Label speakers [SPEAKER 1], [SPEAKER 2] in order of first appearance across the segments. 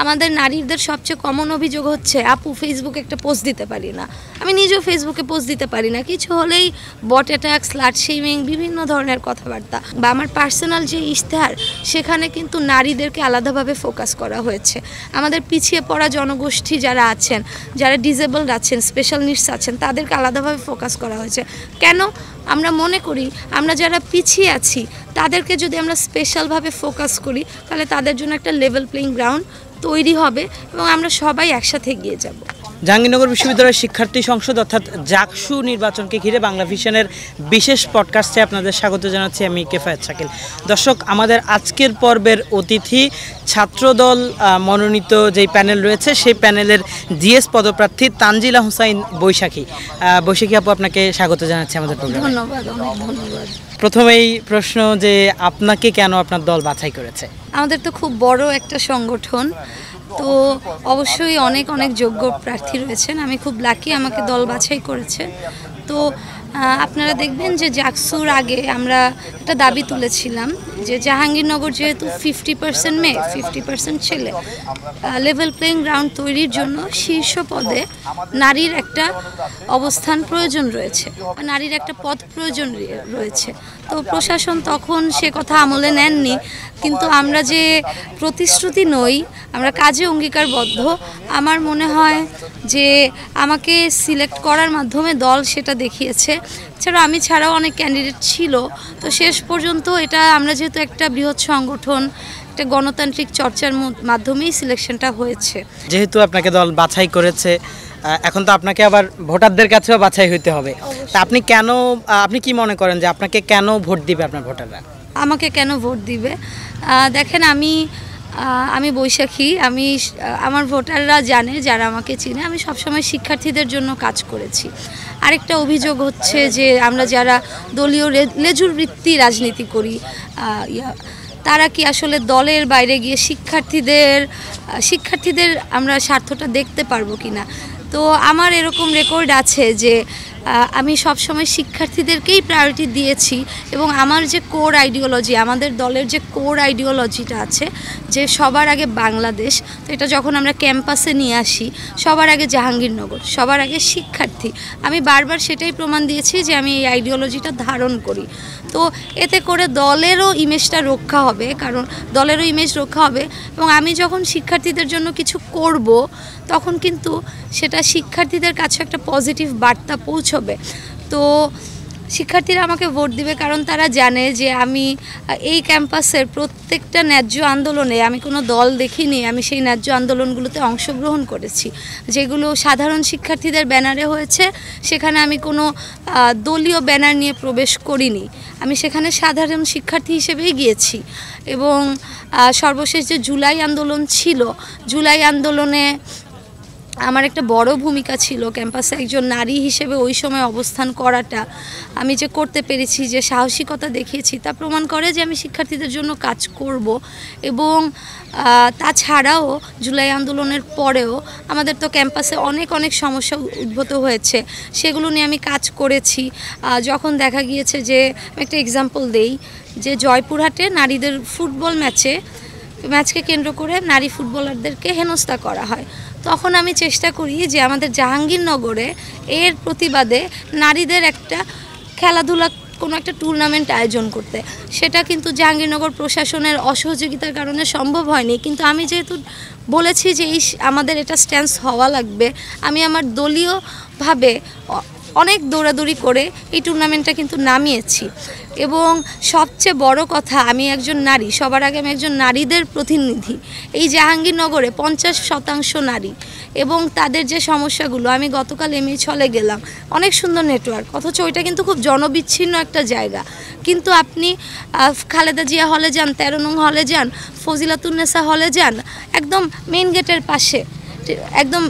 [SPEAKER 1] আমাদের নারীদের সবচেয়ে কমন অভিযোগ হচ্ছে আপু ফেসবুকে একটা পোস্ট দিতে পারি না। আমি নিজেও ফেসবুকে পোস্ট দিতে পারি না, কিছু হলেই বট অ্যাটাক, স্লাট শেমিং, বিভিন্ন ধরনের কথাবার্তা বা আমার পার্সোনাল যে ইশতেহার সেখানে কিন্তু নারীদেরকে আলাদাভাবে ফোকাস করা হয়েছে। আমাদের পিছিয়ে পড়া জনগোষ্ঠী যারা আছেন, যারা ডিসেবলড আছেন, স্পেশাল নিডস আছেন, তাদেরকে আলাদাভাবে ফোকাস করা হয়েছে। কেন? আমরা মনে করি আমরা যারা পিছিয়ে আছি তাদেরকে যদি আমরা স্পেশালভাবে ফোকাস করি তাহলে তাদের জন্য একটা লেভেল প্লেইং গ্রাউন্ড তৈরি হবে এবং আমরা সবাই একসাথে এগিয়ে যাব।
[SPEAKER 2] জাহাঙ্গীরনগর বিশ্ববিদ্যালয়ের শিক্ষার্থী সংসদ অর্থাৎ জাকসু নির্বাচনকে ঘিরে বাংলা ভিশনের বিশেষ পডকাস্টে আপনাদের স্বাগত জানাচ্ছি আমি কেফায়েত শাকিল। দর্শক, আমাদের আজকের পর্বের অতিথি ছাত্রদল মনোনীত যেই প্যানেল রয়েছে সেই প্যানেলের জিএস পদপ্রার্থী তানজিলা হুসাইন বৈশাখী। বৈশাখী আপু, আপনাকে স্বাগত জানাচ্ছি আমাদের প্রোগ্রামে।
[SPEAKER 1] ধন্যবাদ, অনেক ধন্যবাদ।
[SPEAKER 2] প্রথমেই প্রশ্ন যে আপনাকে কেন আপনার দল বাছাই করেছে?
[SPEAKER 1] আমাদের তো খুব বড় একটা সংগঠন, তো অবশ্যই অনেক অনেক যোগ্য প্রার্থী রয়েছেন। আমি খুব লাকি, আমাকে দল বাছাই করেছে। তো আপনারা দেখবেন যে জাকসুর আগে আমরা একটা দাবি তুলেছিলাম যে জাহাঙ্গীরনগর যেহেতু 50% মেয়ে 50% ছেলে, লেভেল প্লেইং গ্রাউন্ড তৈরির জন্য শীর্ষ পদে নারীর একটা অবস্থান প্রয়োজন রয়েছে, নারীর একটা পদ প্রয়োজন রয়েছে। তো প্রশাসন তখন সে কথা আমলে নেননি, কিন্তু আমরা যে প্রতিশ্রুতি নই, আমরা কাজে অঙ্গীকারবদ্ধ। আমার মনে হয় যে আমাকে সিলেক্ট করার মাধ্যমে দল সেটা দেখিয়েছে। আমি ছাড়াও অনেক ক্যান্ডিডেট ছিল, তো শেষ পর্যন্ত এটা আমরা যেহেতু একটা বৃহৎ সংগঠন, একটা গণতান্ত্রিক চর্চার মাধ্যমেই সিলেকশনটা হয়েছে।
[SPEAKER 2] যেহেতু আপনাকে দল বাছাই করেছে, এখন তো আপনাকে আবার ভোটারদের কাছেও বাছাই হইতে হবে। তা আপনি কি মনে করেন যে আপনাকে কেন ভোট দিবে আপনার ভোটাররা?
[SPEAKER 1] আমাকে কেন ভোট দিবে? দেখেন, আমি বৈশাখী, আমার ভোটাররা জানে, যারা আমাকে চিনে, আমি সবসময় শিক্ষার্থীদের জন্য কাজ করেছি। আরেকটা অভিযোগ হচ্ছে যে আমরা যারা দলীয় লেজুর বৃত্তি রাজনীতি করি, তারা কি আসলে দলের বাইরে গিয়ে শিক্ষার্থীদের আমরা স্বার্থটা দেখতে পারবো কিনা। তো আমার এরকম রেকর্ড আছে যে আমি সবসময় শিক্ষার্থীদেরকেই প্রায়োরিটি দিয়েছি এবং আমার যে কোর আইডিওলজি, আমাদের দলের যে কোর আইডিওলজিটা আছে যে সবার আগে বাংলাদেশ, তো এটা যখন আমরা ক্যাম্পাসে নিয়ে আসি সবার আগে জাহাঙ্গীরনগর, সবার আগে শিক্ষার্থী, আমি বারবার সেটাই প্রমাণ দিয়েছি যে আমি এই আইডিওলজিটা ধারণ করি। তো এতে করে দলেরও ইমেজটা রক্ষা হবে, কারণ দলেরও ইমেজ রক্ষা হবে এবং আমি যখন শিক্ষার্থীদের জন্য কিছু করব তখন কিন্তু সেটা শিক্ষার্থীদের কাছে একটা পজিটিভ বার্তা পৌঁছবে। তো শিক্ষার্থীরা আমাকে ভোট দিবে কারণ তারা জানে যে আমি এই ক্যাম্পাসের প্রত্যেকটা ন্যায্য আন্দোলনে, আমি কোনো দল দেখিনি, আমি সেই ন্যায্য আন্দোলনগুলোতে অংশগ্রহণ করেছি, যেগুলো সাধারণ শিক্ষার্থীদের ব্যানারে হয়েছে। সেখানে আমি কোনো দলীয় ব্যানার নিয়ে প্রবেশ করিনি, আমি সেখানে সাধারণ শিক্ষার্থী হিসেবেই গিয়েছি। এবং সর্বশেষ যে জুলাই আন্দোলন ছিল, জুলাই আন্দোলনে আমার একটা বড় ভূমিকা ছিল ক্যাম্পাসে একজন নারী হিসেবে ওই সময় অবস্থান করাটা। আমি যে করতে পেরেছি, যে সাহসিকতা দেখিয়েছি, তা প্রমাণ করে যে আমি শিক্ষার্থীদের জন্য কাজ করব। এবং তাছাড়াও জুলাই আন্দোলনের পরেও আমাদের তো ক্যাম্পাসে অনেক অনেক সমস্যা উদ্ভূত হয়েছে, সেগুলো নিয়ে আমি কাজ করেছি। যখন দেখা গিয়েছে যে, একটা এক্সাম্পল দেই, যে জয়পুরহাটে নারীদের ফুটবল ম্যাচকে কেন্দ্র করে নারী ফুটবলারদেরকে হেনস্থা করা হয়, তখন আমি চেষ্টা করি যে আমাদের জাহাঙ্গীরনগরে এর প্রতিবাদে নারীদের একটা খেলাধুলা, কোনো একটা টুর্নামেন্ট আয়োজন করতে। সেটা কিন্তু জাহাঙ্গীরনগর প্রশাসনের অসহযোগিতার কারণে সম্ভব হয়নি, কিন্তু আমি যেহেতু বলেছি যে আমাদের এটা স্ট্যান্স হওয়া লাগবে, আমি আমার দলীয়ভাবে অনেক দৌড়াদৌড়ি করে এই টুর্নামেন্টটা কিন্তু নামিয়েছি। এবং সবচেয়ে বড় কথা, আমি একজন নারী, সবার আগে আমি একজন নারীদের প্রতিনিধি। এই জাহাঙ্গীরনগরে 50% নারী এবং তাদের যে সমস্যাগুলো, আমি গতকাল এমএইচ হলে গেলাম, অনেক সুন্দর নেটওয়ার্ক, অথচ ওইটা কিন্তু খুব জনবিচ্ছিন্ন একটা জায়গা। কিন্তু আপনি খালেদা জিয়া হলে যান, 13 নং হলে যান, ফজিলাতুন্নেসা হলে যান, একদম মেইন গেটের পাশে, একদম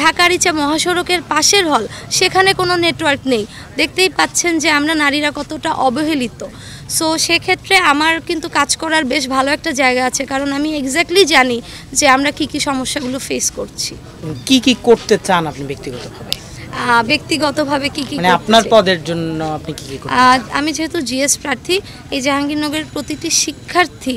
[SPEAKER 1] ঢাকা রিচা মহাসড়কের পাশের হল, সেখানে কোনো নেটওয়ার্ক নেই। দেখতেই পাচ্ছেন যে আমরা নারীরা কতটা অবহেলিত। সো সেক্ষেত্রে আমার কিন্তু কাজ করার বেশ ভালো একটা জায়গা আছে, কারণ আমি এক্স্যাক্টলি জানি যে আমরা কি কি সমস্যাগুলো ফেস করছি।
[SPEAKER 2] কি কি করতে চান আপনি ব্যক্তিগতভাবে?
[SPEAKER 1] ব্যক্তিগতভাবে কি কি
[SPEAKER 2] মানে আপনার পদের জন্য আপনি কি কি করতে চান?
[SPEAKER 1] আমি যেহেতু জিএস প্রার্থী, এই জাহাঙ্গীরনগরের প্রতিটি শিক্ষার্থী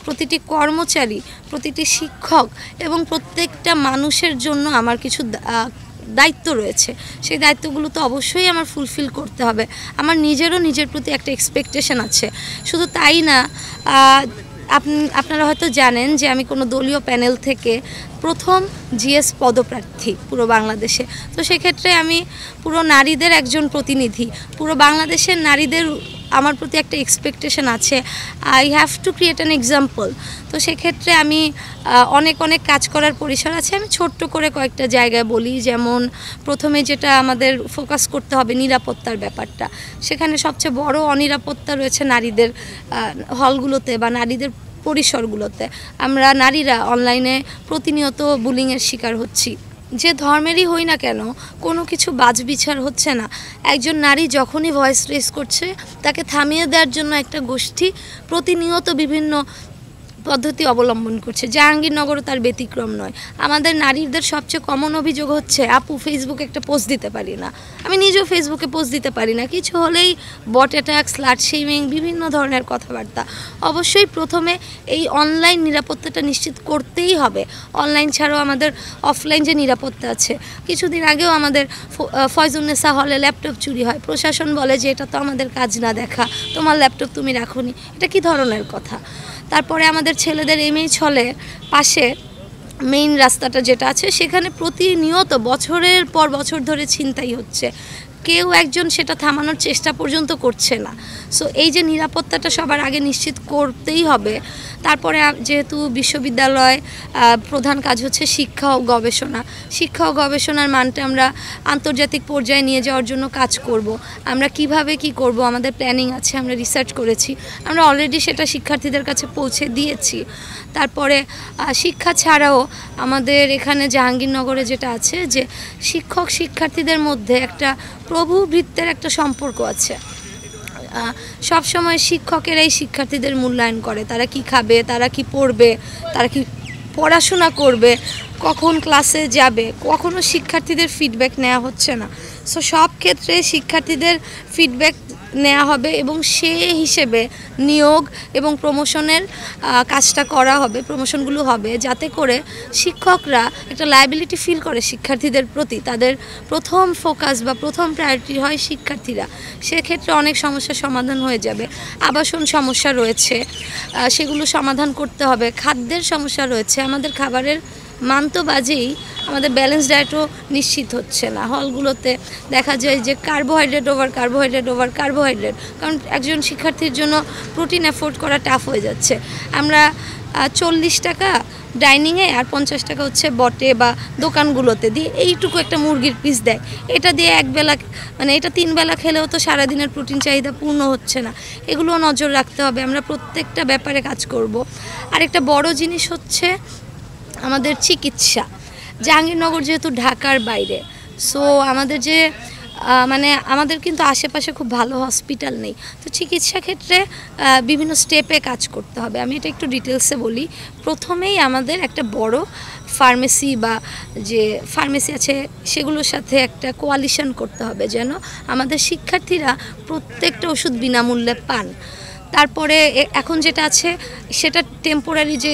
[SPEAKER 1] প্রতিটি কর্মচারী, প্রতিটি শিক্ষক এবং প্রত্যেকটা মানুষের জন্য আমার কিছু দায়িত্ব রয়েছে। সেই দায়িত্বগুলো তো অবশ্যই আমার ফুলফিল করতে হবে। আমার নিজের প্রতি একটা এক্সপেকটেশন আছে। শুধু তাই না, আপনারা হয়তো জানেন যে আমি কোনো দলীয় প্যানেল থেকে প্রথম জিএস পদপ্রার্থী পুরো বাংলাদেশে। তো সেক্ষেত্রে আমি পুরো নারীদের একজন প্রতিনিধি, পুরো বাংলাদেশের নারীদের আমার প্রতি একটা এক্সপেকটেশন আছে। I have to create an example. তো সেক্ষেত্রে আমি অনেক কাজ করার পরিসর আছে। আমি ছোট্ট করে কয়েকটা জায়গায় বলি, যেমন প্রথমে যেটা আমাদের ফোকাস করতে হবে নিরাপত্তার ব্যাপারটা। সেখানে সবচেয়ে বড় অনিরাপত্তা রয়েছে নারীদের হলগুলোতে বা নারীদের পরিসরগুলোতে। আমরা নারীরা অনলাইনে প্রতিনিয়ত বুলিংয়ের শিকার হচ্ছি। যে ধর্মেরই হই না কেন, কোনো কিছু বাছবিচার হচ্ছে না। একজন নারী যখনই ভয়েস রেজ করছে, তাকে থামিয়ে দেওয়ার জন্য একটা গোষ্ঠী প্রতিনিয়ত বিভিন্ন পদ্ধতি অবলম্বন করছে। জাহাঙ্গীরনগরও তার ব্যতিক্রম নয়। আমাদের নারীদের সবচেয়ে কমন অভিযোগ হচ্ছে, আপু ফেসবুকে একটা পোস্ট দিতে পারি না। আমি নিজেও ফেসবুকে পোস্ট দিতে পারি না, কিছু হলেই বট অ্যাটাক, স্লাট শেমিং, বিভিন্ন ধরনের কথাবার্তা। অবশ্যই প্রথমে এই অনলাইন নিরাপত্তাটা নিশ্চিত করতেই হবে। অনলাইন ছাড়াও আমাদের অফলাইন যে নিরাপত্তা আছে, কিছুদিন আগেও আমাদের ফয়জুন্নেসা হলে ল্যাপটপ চুরি হয়। প্রশাসন বলে যে এটা তো আমাদের কাজ না দেখা, তোমার ল্যাপটপ তুমি রাখোনি। এটা কি ধরনের কথা? তারপরে আমাদের ছেলেদের এমএইচ হলে পাশে মেইন রাস্তাটা যেটা আছে, সেখানে প্রতিনিয়ত বছরের পর বছর ধরে ছিনতাই হচ্ছে। কেউ একজন সেটা থামানোর চেষ্টা পর্যন্ত করছে না। সো এই যে নিরাপত্তাটা সবার আগে নিশ্চিত করতেই হবে। তারপরে যেহেতু বিশ্ববিদ্যালয় প্রধান কাজ হচ্ছে শিক্ষা ও গবেষণা। শিক্ষা ও গবেষণার মানটা আমরা আন্তর্জাতিক পর্যায়ে নিয়ে যাওয়ার জন্য কাজ করব। আমরা কিভাবে কি করব, আমাদের প্ল্যানিং আছে, আমরা রিসার্চ করেছি, আমরা অলরেডি সেটা শিক্ষার্থীদের কাছে পৌঁছে দিয়েছি। তারপরে শিক্ষা ছাড়াও আমাদের এখানে জাহাঙ্গীরনগরে যেটা আছে, যে শিক্ষক শিক্ষার্থীদের মধ্যে একটা প্রভুভৃত্যের একটা সম্পর্ক আছে। সব সময় শিক্ষকেরাই শিক্ষার্থীদের মূল্যায়ন করে, তারা কি খাবে, তারা কি পড়বে, তারা কি পড়াশোনা করবে, কখন ক্লাসে যাবে। কখনো শিক্ষার্থীদের ফিডব্যাক নেওয়া হচ্ছে না। সো সব ক্ষেত্রে শিক্ষার্থীদের ফিডব্যাক নেওয়া হবে এবং সে হিসেবে নিয়োগ এবং প্রমোশনের কাজটা করা হবে, প্রমোশনগুলো হবে, যাতে করে শিক্ষকরা একটা লায়াবিলিটি ফিল করে শিক্ষার্থীদের প্রতি। তাদের প্রথম ফোকাস বা প্রথম প্রায়োরিটি হয় শিক্ষার্থীরা। সেক্ষেত্রে অনেক সমস্যার সমাধান হয়ে যাবে। আবাসন সমস্যা রয়েছে, সেগুলো সমাধান করতে হবে। খাদ্যের সমস্যা রয়েছে, আমাদের খাবারের মান তো বাজেই, আমাদের ব্যালেন্স ডায়েটও নিশ্চিত হচ্ছে না। হলগুলোতে দেখা যায় যে কার্বোহাইড্রেট ওভার কার্বোহাইড্রেট, কারণ একজন শিক্ষার্থীর জন্য প্রোটিন অ্যাফোর্ড করা টাফ হয়ে যাচ্ছে। আমরা 40 টাকা ডাইনিংয়ে আর 50 টাকা হচ্ছে বটে বা দোকানগুলোতে দিয়ে এইটুকু একটা মুরগির পিস দেয়। এটা দিয়ে একবেলা, মানে এটা 3 বেলা খেলেও তো সারাদিনের প্রোটিন চাহিদা পূর্ণ হচ্ছে না। এগুলোও নজর রাখতে হবে। আমরা প্রত্যেকটা ব্যাপারে কাজ করব। আরেকটা বড় জিনিস হচ্ছে আমাদের চিকিৎসা। জাহাঙ্গীরনগর যেহেতু ঢাকার বাইরে, সো আমাদের যে আমাদের কিন্তু আশেপাশে খুব ভালো হসপিটাল নেই। তো চিকিৎসা ক্ষেত্রে বিভিন্ন স্টেপে কাজ করতে হবে। আমি এটা একটু ডিটেলসে বলি। প্রথমেই আমাদের একটা বড় ফার্মেসি বা যে ফার্মেসি আছে সেগুলোর সাথে একটা কোয়ালিশন করতে হবে, যেন আমাদের শিক্ষার্থীরা প্রত্যেকটা ওষুধ বিনামূল্যে পান। তারপরে এখন যেটা আছে সেটা টেম্পোরারি, যে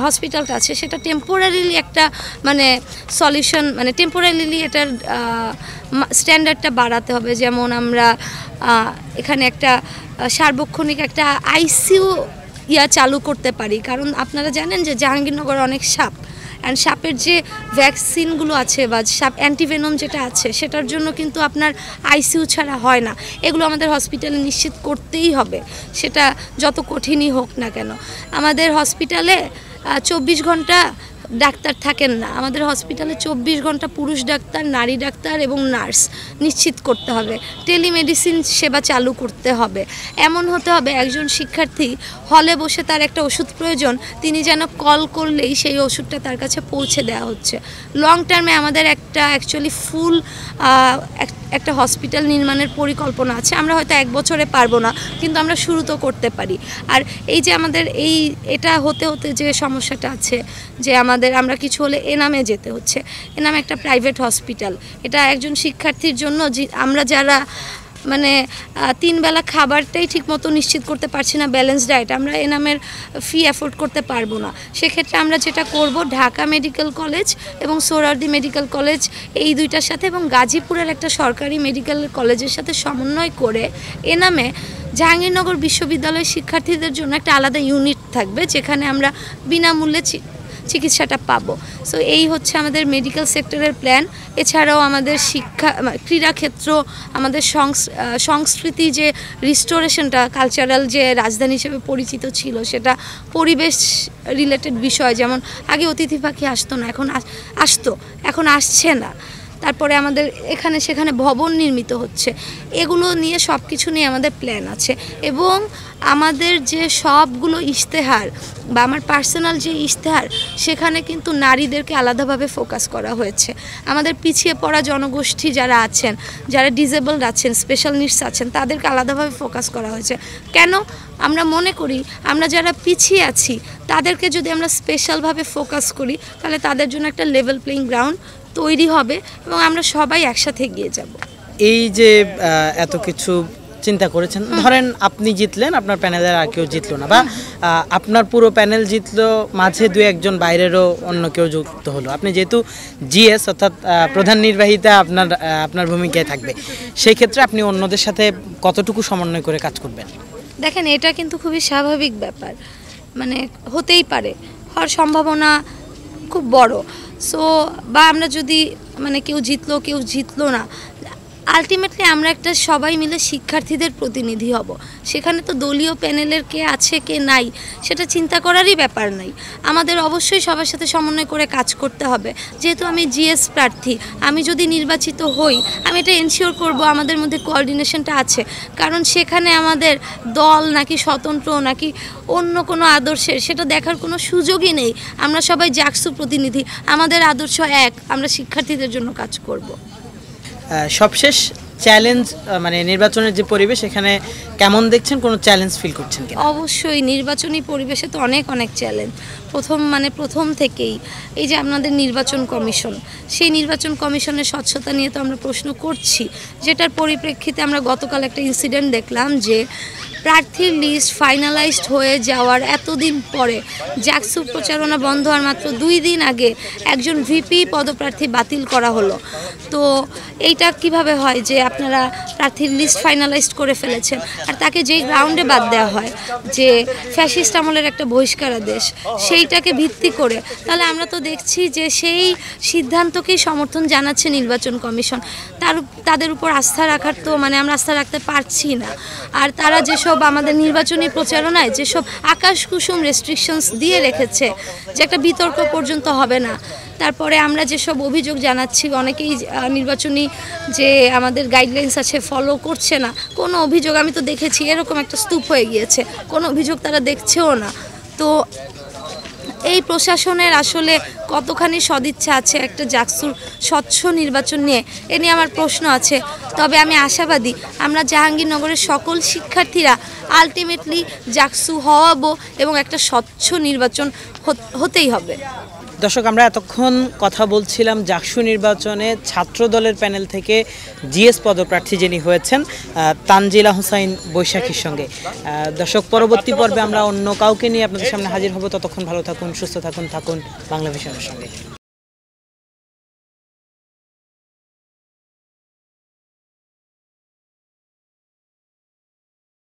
[SPEAKER 1] হসপিটালটা আছে সেটা টেম্পোরারিলি একটা সলিউশন, টেম্পোরারিলি এটার স্ট্যান্ডার্ডটা বাড়াতে হবে। যেমন আমরা এখানে একটা সার্বক্ষণিক একটা আইসিইউ চালু করতে পারি, কারণ আপনারা জানেন যে জাহাঙ্গীরনগর অনেক সাপ, অ্যান্ড সাপের যে ভ্যাকসিনগুলো আছে বা সাপ অ্যান্টিভেনম যেটা আছে, সেটার জন্য কিন্তু আপনার আইসিইউ ছাড়া হয় না। এগুলো আমাদের হসপিটালে নিশ্চিত করতেই হবে, সেটা যত কঠিনই হোক না কেন। আমাদের হসপিটালে 24 ঘন্টা ডাক্তার থাকেন না। আমাদের হসপিটালে 24 ঘন্টা পুরুষ ডাক্তার, নারী ডাক্তার এবং নার্স নিশ্চিত করতে হবে। টেলিমেডিসিন সেবা চালু করতে হবে। এমন হতে হবে একজন শিক্ষার্থী হলে বসে তার একটা ওষুধ প্রয়োজন, তিনি যেন কল করলেই সেই ওষুধটা তার কাছে পৌঁছে দেওয়া হচ্ছে। লং টার্মে আমাদের একটা অ্যাকচুয়ালি ফুল একটা হসপিটাল নির্মাণের পরিকল্পনা আছে। আমরা হয়তো 1 বছরে পারবো না, কিন্তু আমরা শুরু তো করতে পারি। আর এই যে আমাদের এটা হতে হতে যে সমস্যাটা আছে, যে আমরা কিছু হলে এনামে যেতে হচ্ছে। এনামে একটা প্রাইভেট হসপিটাল। এটা একজন শিক্ষার্থীর জন্য আমরা যারা মানে 3 বেলা খাবারটাই ঠিকমতো নিশ্চিত করতে পারছি না, ব্যালেন্স ডায়েট, আমরা এনামের ফি অ্যাফোর্ড করতে পারবো না। সেক্ষেত্রে আমরা যেটা করব, ঢাকা মেডিকেল কলেজ এবং সোহরাওয়ার্দী মেডিকেল কলেজ এই দুইটার সাথে এবং গাজীপুরের একটা সরকারি মেডিকেল কলেজের সাথে সমন্বয় করে এনামে জাহাঙ্গীরনগর বিশ্ববিদ্যালয়ের শিক্ষার্থীদের জন্য একটা আলাদা ইউনিট থাকবে, যেখানে আমরা বিনামূল্যে চিকিৎসাটা পাবো। সো এই হচ্ছে আমাদের মেডিকেল সেক্টরের প্ল্যান। এছাড়াও আমাদের শিক্ষা, ক্রীড়াক্ষেত্র, আমাদের সংস্কৃতি যে রিস্টোরেশনটা, কালচারাল যে রাজধানী হিসেবে পরিচিত ছিল, সেটা পরিবেশ রিলেটেড বিষয়, যেমন আগে অতিথি পাখি আসতো না, এখন আসতো, এখন আসছে না। তারপরে আমাদের এখানে সেখানে ভবন নির্মিত হচ্ছে, এগুলো নিয়ে সব কিছু নিয়ে আমাদের প্ল্যান আছে। এবং আমাদের যে সবগুলো ইশতেহার বা আমার পার্সোনাল যে ইশতেহার, সেখানে কিন্তু নারীদেরকে আলাদাভাবে ফোকাস করা হয়েছে। আমাদের পিছিয়ে পড়া জনগোষ্ঠী যারা আছেন, যারা ডিসেবলড আছেন, স্পেশাল নিডস আছেন, তাদেরকে আলাদাভাবে ফোকাস করা হয়েছে। কেন? আমরা মনে করি আমরা যারা পিছিয়ে আছি তাদেরকে যদি আমরা স্পেশালভাবে ফোকাস করি, তাহলে তাদের জন্য একটা লেভেল প্লেইং গ্রাউন্ড তৈরি হবে এবং আমরা সবাই একসাথে এগিয়ে যাব।
[SPEAKER 2] এই যে এত কিছু চিন্তা করেছেন, ধরেন আপনি জিতলেন, আপনার প্যানেলের আর কেউ জিতলো না, বা আপনার পুরো প্যানেল জিতলো, মাঝে 2-1 বাইরেরও অন্য কেউ যুক্ত হলো, আপনি যেহেতু জিএস অর্থাৎ প্রধান নির্বাহিতা আপনার ভূমিকায় থাকবে, সেই ক্ষেত্রে আপনি অন্যদের সাথে কতটুকু সমন্বয় করে কাজ করবেন?
[SPEAKER 1] দেখেন, এটা কিন্তু খুবই স্বাভাবিক ব্যাপার, মানে হতেই পারে, হওয়ার সম্ভাবনা খুব বড়। সো বা আমরা যদি মানে কেউ জিতলো না, আলটিমেটলি আমরা একটা সবাই মিলে শিক্ষার্থীদের প্রতিনিধি হব। সেখানে তো দলীয় প্যানেলের কে আছে কে নাই সেটা চিন্তা করারই ব্যাপার নাই। আমাদের অবশ্যই সবার সাথে সমন্বয় করে কাজ করতে হবে। যেহেতু আমি জিএস প্রার্থী, আমি যদি নির্বাচিত হই, আমি এটা এনশিওর করব আমাদের মধ্যে কোঅর্ডিনেশনটা আছে। কারণ সেখানে আমাদের দল নাকি স্বতন্ত্র নাকি অন্য কোনো আদর্শের, সেটা দেখার কোনো সুযোগই নেই। আমরা সবাই জাকসু প্রতিনিধি, আমাদের আদর্শ এক, আমরা শিক্ষার্থীদের জন্য কাজ করব।
[SPEAKER 2] সবশেষ চ্যালেঞ্জ, মানে নির্বাচনের যে পরিবেশ, এখানে কেমন দেখছেন? কোনো চ্যালেঞ্জ ফিল করছেন কিনা?
[SPEAKER 1] অবশ্যই নির্বাচনী পরিবেশে তো অনেক চ্যালেঞ্জ। প্রথম থেকেই এই যে আপনাদের নির্বাচন কমিশন, সেই নির্বাচন কমিশনের স্বচ্ছতা নিয়ে তো আমরা প্রশ্ন করছি, যেটার পরিপ্রেক্ষিতে আমরা গতকাল একটা ইনসিডেন্ট দেখলাম যে প্রার্থীর লিস্ট ফাইনালাইজড হয়ে যাওয়ার এতদিন পরে, জাকসু প্রচারণা বন্ধ হওয়ার মাত্র 2 দিন আগে একজন ভিপি পদপ্রার্থী বাতিল করা হলো। তো এইটা কিভাবে হয় যে আপনারা প্রার্থীর লিস্ট ফাইনালাইজড করে ফেলেছেন, আর তাকে যেই গ্রাউন্ডে বাদ দেওয়া হয় যে ফ্যাসিস্ট আমলের একটা বহিষ্কারাদেশ, সেইটাকে ভিত্তি করে, তাহলে আমরা তো দেখছি যে সেই সিদ্ধান্তকেই সমর্থন জানাচ্ছে নির্বাচন কমিশন। তাদের উপর আস্থা রাখার তো আমরা আস্থা রাখতে পারছি না। আর তারা যেসব আমাদের নির্বাচনী প্রচারণায় যেসব আকাশ কুসুম রেস্ট্রিকশনস দিয়ে রেখেছে, যে একটা বিতর্ক পর্যন্ত হবে না, তারপরে আমরা যেসব অভিযোগ জানাচ্ছি, অনেকেই নির্বাচনী যে আমাদের গাইডলাইন্স আছে ফলো করছে না, কোনো অভিযোগ আমি তো দেখেছি এরকম একটা স্তূপ হয়ে গিয়েছে, কোনো অভিযোগ তারা দেখছেও না। তো এই প্রশাসনের আসলে কতখানি সদিচ্ছা আছে একটা জাকসুর স্বচ্ছ নির্বাচন নিয়ে, এ নিয়ে আমার প্রশ্ন আছে। তবে আমি আশাবাদী আমরা জাহাঙ্গীরনগরের সকল শিক্ষার্থীরা আলটিমেটলি জাকসু হওয়াবো এবং একটা স্বচ্ছ নির্বাচন হতেই হবে।
[SPEAKER 2] দর্শক, আমরা এতক্ষণ কথা বলছিলাম জাকসু নির্বাচনে ছাত্র দলের প্যানেল থেকে জিএস পদপ্রার্থী যিনি হয়েছেন তানজিলা হোসাইন বৈশাখীর সঙ্গে। দর্শক, পরবর্তী পর্বে আমরা অন্য কাউকে নিয়ে আপনাদের সামনে হাজির হব। ততক্ষণ ভালো থাকুন, সুস্থ থাকুন বাংলা ভিশনের সঙ্গে।